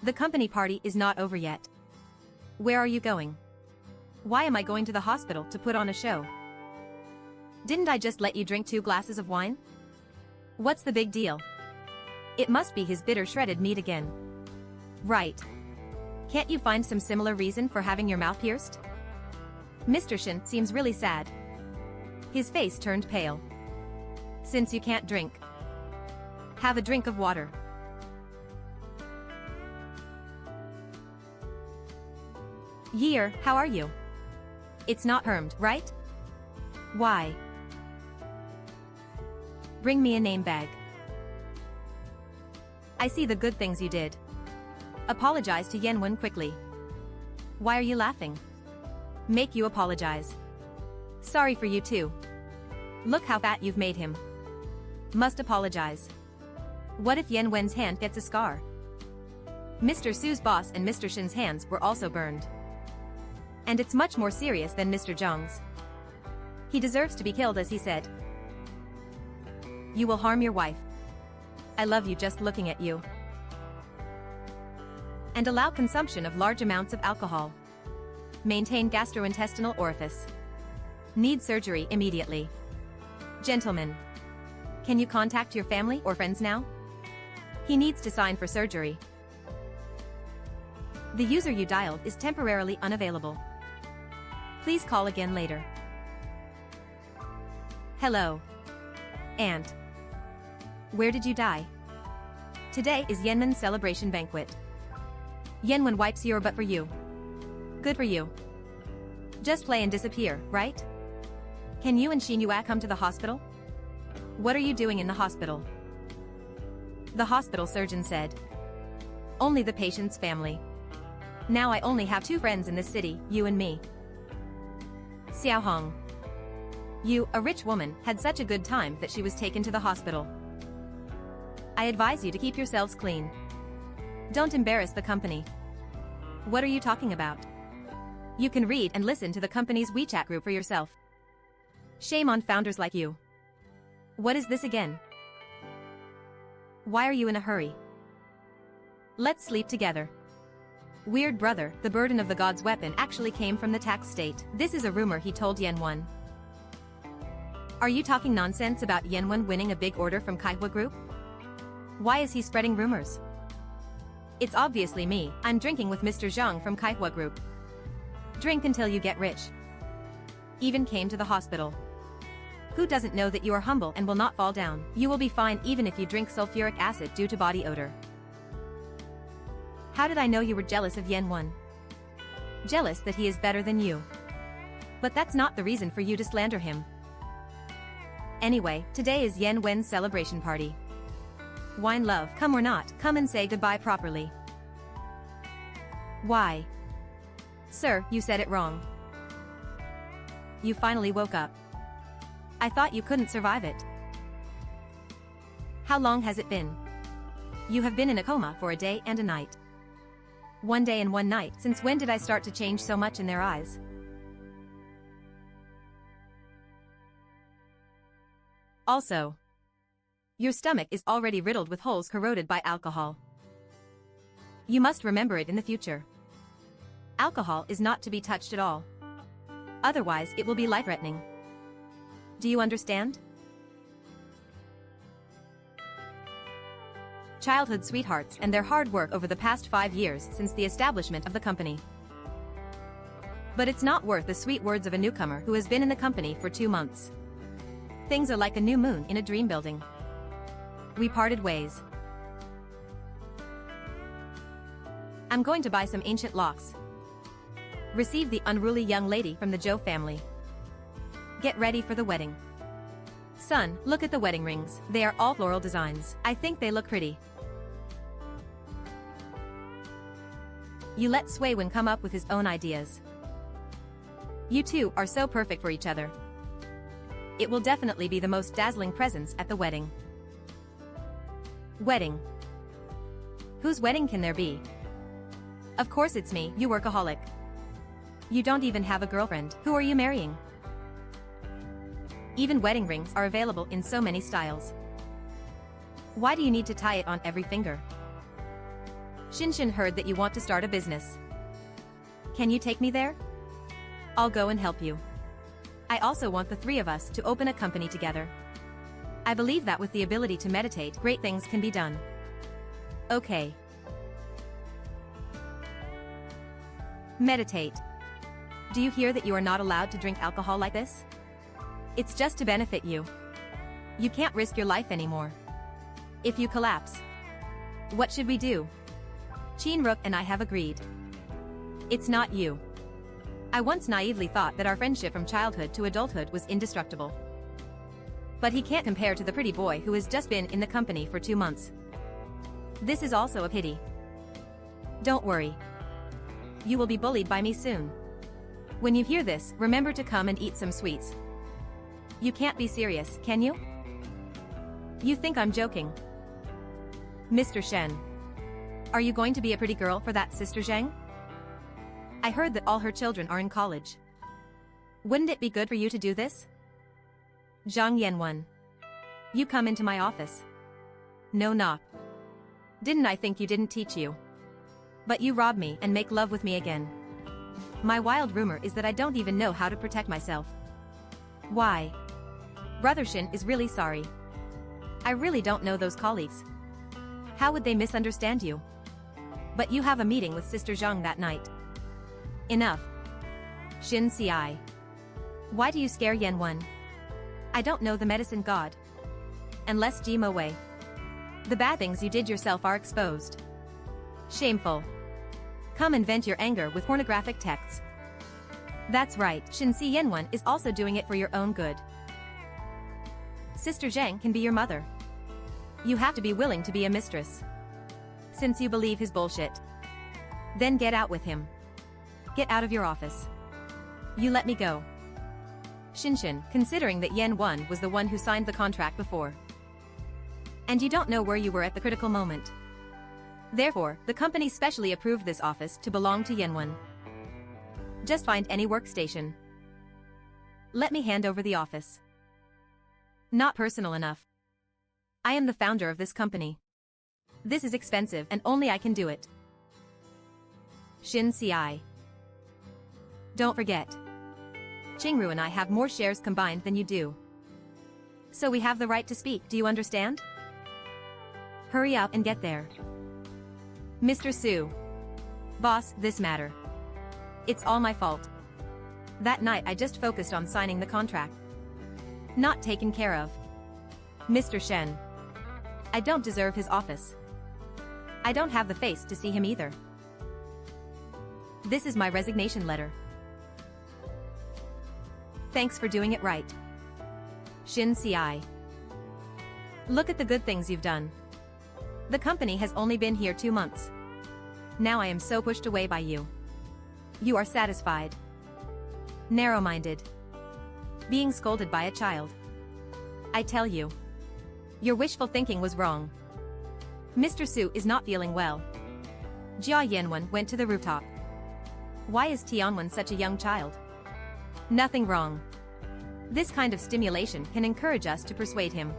The company party is not over yet. Where are you going? Why am I going to the hospital to put on a show? Didn't I just let you drink 2 glasses of wine? What's the big deal? It must be his bitter shredded meat again. Right. Can't you find some similar reason for having your mouth pierced? Mr. Shin seems really sad. His face turned pale. Since you can't drink, have a drink of water. Year, how are you? It's not hermed, right? Why? Bring me a name bag. I see the good things you did. Apologize to Yenwen quickly. Why are you laughing? Make you apologize. Sorry for you too. Look how fat you've made him. Must apologize. What if Yenwen's hand gets a scar? Mr. Su's boss and Mr. Shin's hands were also burned. And it's much more serious than Mr. Zhang's. He deserves to be killed, as he said. You will harm your wife. I love you just looking at you. And allow consumption of large amounts of alcohol. Maintain gastrointestinal orifice. Need surgery immediately. Gentlemen. Can you contact your family or friends now? He needs to sign for surgery. The user you dialed is temporarily unavailable. Please call again later. Hello. Aunt. Where did you die? Today is Yenwen's celebration banquet. Yenwen wipes your butt for you. Good for you. Just play and disappear, right? Can you and Xinyue come to the hospital? What are you doing in the hospital? The hospital surgeon said. Only the patient's family. Now I only have 2 friends in this city, you and me. Xiao Hong. You, a rich woman, had such a good time that she was taken to the hospital. I advise you to keep yourselves clean. Don't embarrass the company. What are you talking about? You can read and listen to the company's WeChat group for yourself. Shame on founders like you. What is this again? Why are you in a hurry? Let's sleep together. Weird brother, the burden of the god's weapon actually came from the tax state. This is a rumor, he told Yenwen. Are you talking nonsense about Yenwen winning a big order from Kaihua Group? Why is he spreading rumors? It's obviously me. I'm drinking with Mr. Zhang from Kaihua Group. Drink until you get rich. Even came to the hospital. Who doesn't know that you are humble and will not fall down? You will be fine even if you drink sulfuric acid due to body odor. How did I know you were jealous of Yenwen? Jealous that he is better than you. But that's not the reason for you to slander him. Anyway, today is Yenwen's celebration party. Wine love, come or not, come and say goodbye properly. Why? Sir, you said it wrong. You finally woke up. I thought you couldn't survive it. How long has it been? You have been in a coma for a day and a night. 1 day and 1 night. Since when did I start to change so much in their eyes? Also, your stomach is already riddled with holes corroded by alcohol. You must remember it in the future. Alcohol is not to be touched at all. Otherwise, it will be life-threatening. Do you understand? Childhood sweethearts and their hard work over the past 5 years since the establishment of the company. But it's not worth the sweet words of a newcomer who has been in the company for 2 months. Things are like a new moon in a dream building. We parted ways. I'm going to buy some ancient locks. Receive the unruly young lady from the Zhou family. Get ready for the wedding. Son, look at the wedding rings. They are all floral designs. I think they look pretty. You let Suiwen come up with his own ideas. You two are so perfect for each other. It will definitely be the most dazzling presents at the wedding. Wedding. Whose wedding can there be? Of course it's me, you workaholic. You don't even have a girlfriend. Who are you marrying? Even wedding rings are available in so many styles. Why do you need to tie it on every finger? Shinshin heard that you want to start a business. Can you take me there? I'll go and help you. I also want the three of us to open a company together. I believe that with the ability to meditate, great things can be done. Okay. Meditate. Do you hear that you are not allowed to drink alcohol like this? It's just to benefit you. You can't risk your life anymore. If you collapse, what should we do? Chinrook and I have agreed. It's not you. I once naively thought that our friendship from childhood to adulthood was indestructible. But he can't compare to the pretty boy who has just been in the company for 2 months. This is also a pity. Don't worry. You will be bullied by me soon. When you hear this, remember to come and eat some sweets. You can't be serious, can you? You think I'm joking. Mr. Shen. Are you going to be a pretty girl for that Sister Zhang? I heard that all her children are in college. Wouldn't it be good for you to do this? Zhang Yanwen. You come into my office. No knock. Didn't I think you didn't teach you? But you rob me and make love with me again. My wild rumor is that I don't even know how to protect myself. Why? Brother Shin is really sorry. I really don't know those colleagues. How would they misunderstand you? But you have a meeting with Sister Zhang that night. Enough. Shin Ci. Why do you scare Yanwen? I don't know the medicine god. Unless Jimo Wei. The bad things you did yourself are exposed. Shameful. Come and vent your anger with pornographic texts. That's right, Shin Si Yanwen is also doing it for your own good. Sister Zhang can be your mother. You have to be willing to be a mistress. Since you believe his bullshit. Then get out with him. Get out of your office. You let me go. Shinshin, considering that Yanwen was the one who signed the contract before. And you don't know where you were at the critical moment. Therefore, the company specially approved this office to belong to Yanwen. Just find any workstation. Let me hand over the office. Not personal enough. I am the founder of this company. This is expensive and only I can do it. Shin Ci. Don't forget. Qingru and I have more shares combined than you do. So we have the right to speak, do you understand? Hurry up and get there. Mr. Su. Boss, this matter. It's all my fault. That night I just focused on signing the contract. Not taken care of. Mr. Shen. I don't deserve his office. I don't have the face to see him either. This is my resignation letter. Thanks for doing it right. Shin Ci. Look at the good things you've done. The company has only been here 2 months. Now I am so pushed away by you. You are satisfied. Narrow-minded. Being scolded by a child. I tell you. Your wishful thinking was wrong. Mr. Su is not feeling well. Jia Yanwen went to the rooftop. Why is Tianwen such a young child? Nothing wrong. This kind of stimulation can encourage us to persuade him.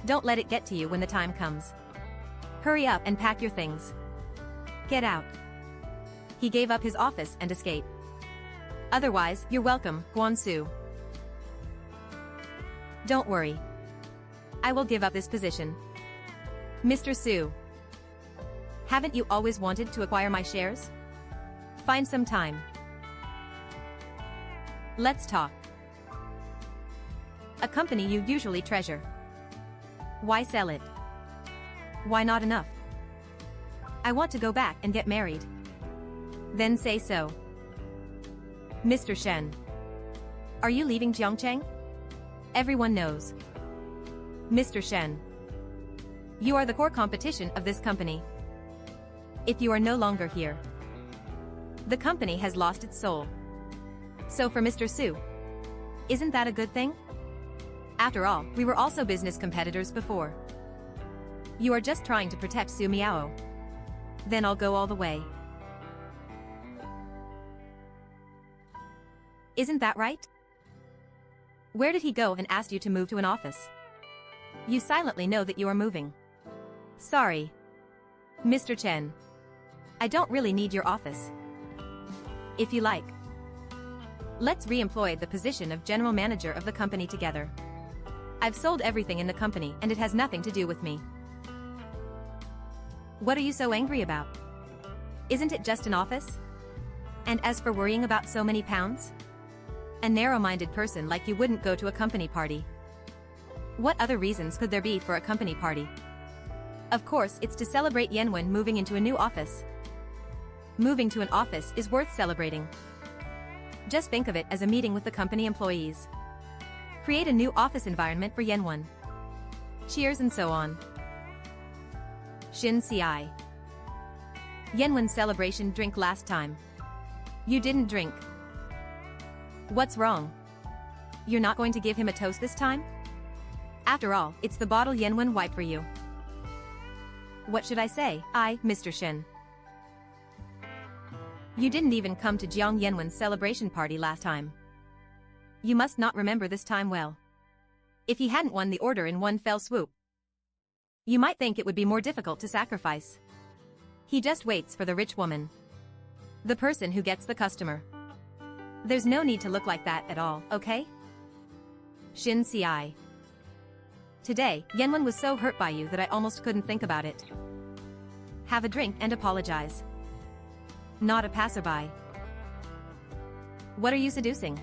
Don't let it get to you when the time comes. Hurry up and pack your things. Get out. He gave up his office and escaped. Otherwise, you're welcome, Guansu. Don't worry. I will give up this position. Mr. Su. Haven't you always wanted to acquire my shares? Find some time. Let's talk. A company you usually treasure. Why sell it? Why not enough? I want to go back and get married. Then say so. Mr. Shen. Are you leaving Jiangcheng? Everyone knows. Mr. Shen. You are the core competition of this company. If you are no longer here, the company has lost its soul. So for Mr. Su, isn't that a good thing? After all, we were also business competitors before. You are just trying to protect Su Miao. Then I'll go all the way. Isn't that right? Where did he go and ask you to move to an office? You silently know that you are moving. Sorry. Mr. Chen. I don't really need your office. If you like, let's re-employ the position of general manager of the company together. I've sold everything in the company and it has nothing to do with me. What are you so angry about? Isn't it just an office? And as for worrying about so many pounds? A narrow-minded person like you wouldn't go to a company party. What other reasons could there be for a company party? Of course, it's to celebrate Yenwen moving into a new office. Moving to an office is worth celebrating. Just think of it as a meeting with the company employees. Create a new office environment for Yenwen. Cheers and so on. Shin Ci. Yenwen's celebration drink last time. You didn't drink. What's wrong? You're not going to give him a toast this time? After all, it's the bottle Yenwen wiped for you. What should I say? Mr. Shin. You didn't even come to Jiang Yenwen's celebration party last time. You must not remember this time well. If he hadn't won the order in one fell swoop, you might think it would be more difficult to sacrifice. He just waits for the rich woman. The person who gets the customer. There's no need to look like that at all, okay? Shin Ci. Today, Yenwen was so hurt by you that I almost couldn't think about it. Have a drink and apologize. Not a passerby. What are you seducing?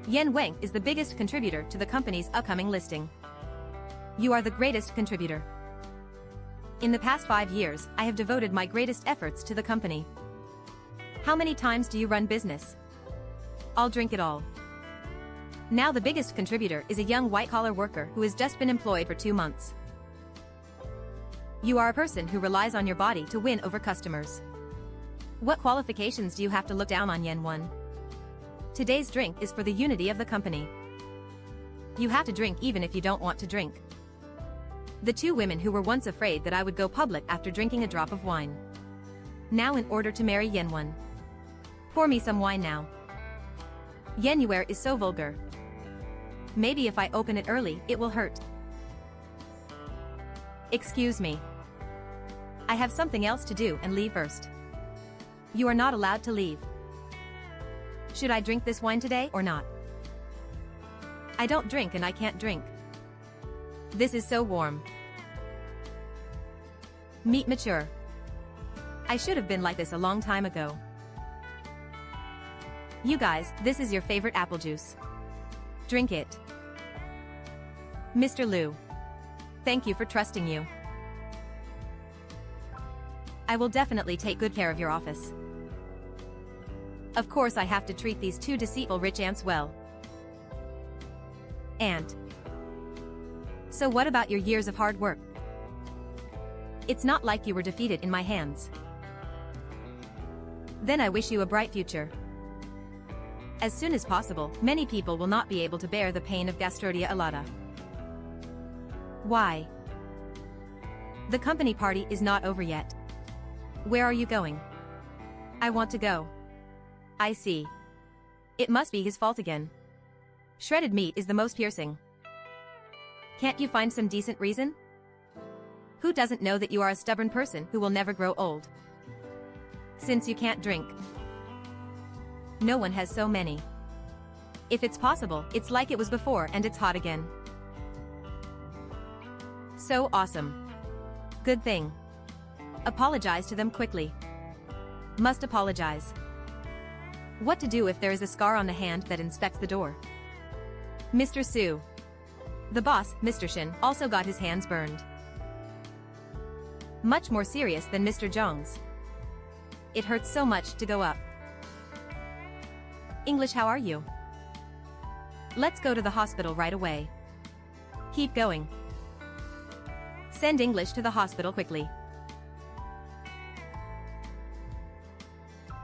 Yen Wang is the biggest contributor to the company's upcoming listing. You are the greatest contributor. In the past 5 years, I have devoted my greatest efforts to the company. How many times do you run business? I'll drink it all. Now the biggest contributor is a young white-collar worker who has just been employed for 2 months. You are a person who relies on your body to win over customers. What qualifications do you have to look down on Yenwen? Today's drink is for the unity of the company. You have to drink even if you don't want to drink. The 2 women who were once afraid that I would go public after drinking a drop of wine. Now in order to marry Yenwen. Pour me some wine now. Yenuer is so vulgar. Maybe if I open it early, it will hurt. Excuse me. I have something else to do and leave first. You are not allowed to leave. Should I drink this wine today or not? I don't drink and I can't drink. This is so warm. Meat mature. I should have been like this a long time ago. You guys, this is your favorite apple juice. Drink it. Mr. Liu. Thank you for trusting you. I will definitely take good care of your office. Of course I have to treat these 2 deceitful rich ants well. And so what about your years of hard work? It's not like you were defeated in my hands. Then I wish you a bright future. As soon as possible, many people will not be able to bear the pain of gastrodia alata. Why? The company party is not over yet. Where are you going? I want to go. I see. It must be his fault again. Shredded meat is the most piercing. Can't you find some decent reason? Who doesn't know that you are a stubborn person who will never grow old? Since you can't drink. No one has so many. If it's possible, it's like it was before and it's hot again. So awesome. Good thing. Apologize to them quickly. Must apologize. What to do if there is a scar on the hand that inspects the door? Mr. Su. The boss, Mr. Shin, also got his hands burned. Much more serious than Mr. Zhang's. It hurts so much to go up. English, how are you? Let's go to the hospital right away. Keep going. Send English to the hospital quickly.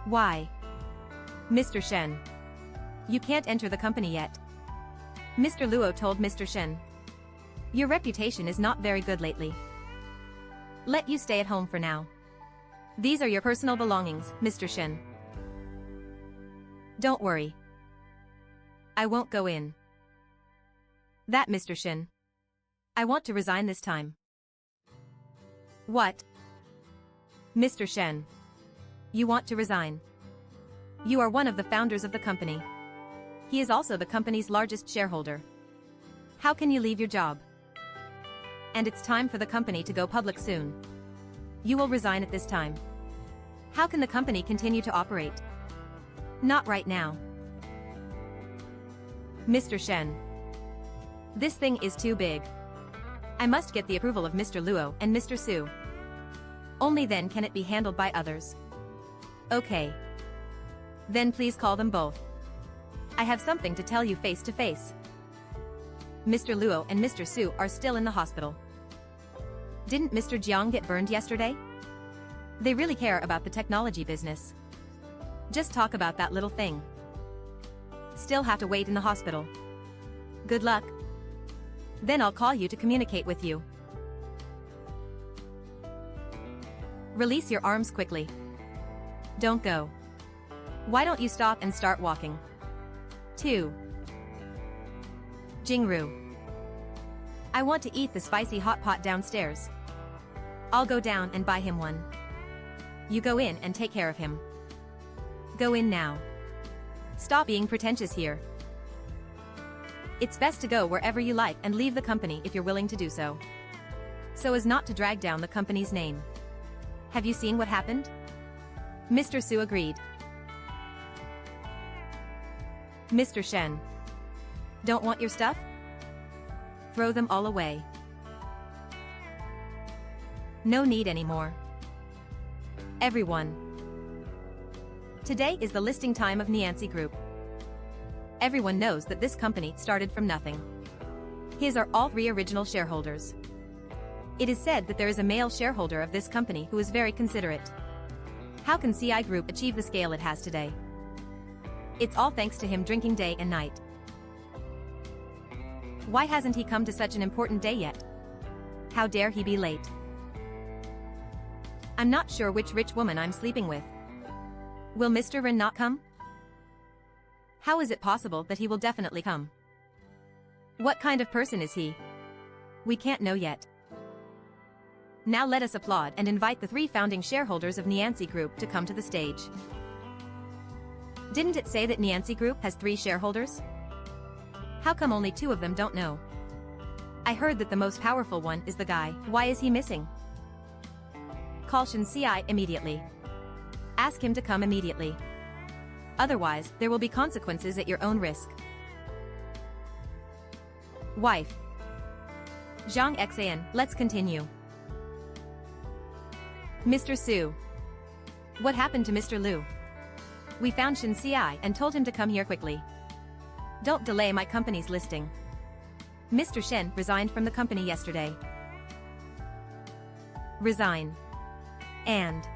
Why? Mr. Shen. You can't enter the company yet. Mr. Luo told Mr. Shen. Your reputation is not very good lately. Let you stay at home for now. These are your personal belongings, Mr. Shen. Don't worry. I won't go in. That, Mr. Shin. I want to resign this time. What? Mr. Shen. You want to resign. You are one of the founders of the company. He is also the company's largest shareholder. How can you leave your job? And it's time for the company to go public soon. You will resign at this time. How can the company continue to operate? Not right now. Mr. Shen. This thing is too big. I must get the approval of Mr. Luo and Mr. Su. Only then can it be handled by others. Okay. Then please call them both. I have something to tell you face to face. Mr. Luo and Mr. Su are still in the hospital. Didn't Mr. Jiang get burned yesterday? They really care about the technology business. Just talk about that little thing. Still have to wait in the hospital. Good luck. Then I'll call you to communicate with you. Release your arms quickly. Don't go. Why don't you stop and start walking? 2. Jingru. I want to eat the spicy hot pot downstairs. I'll go down and buy him one. You go in and take care of him. Go in now. Stop being pretentious here. It's best to go wherever you like and leave the company if you're willing to do so. So as not to drag down the company's name. Have you seen what happened? Mr. Su agreed. Mr. Shen. Don't want your stuff? Throw them all away. No need anymore. Everyone. Today is the listing time of Niancy Group. Everyone knows that this company started from nothing. His are all 3 original shareholders. It is said that there is a male shareholder of this company who is very considerate. How can CI Group achieve the scale it has today? It's all thanks to him drinking day and night. Why hasn't he come to such an important day yet? How dare he be late? I'm not sure which rich woman I'm sleeping with. Will Mr. Ren not come? How is it possible that he will definitely come? What kind of person is he? We can't know yet. Now let us applaud and invite the 3 founding shareholders of Niancy Group to come to the stage. Didn't it say that Niancy Group has 3 shareholders? How come only 2 of them don't know? I heard that the most powerful one is the guy. Why is he missing? Call Shen CI immediately. Ask him to come immediately. Otherwise, there will be consequences at your own risk. Wife. Zhang Xan, let's continue. Mr. Su. What happened to Mr. Liu? We found Shen CI and told him to come here quickly. Don't delay my company's listing. Mr. Shen resigned from the company yesterday. Resign. And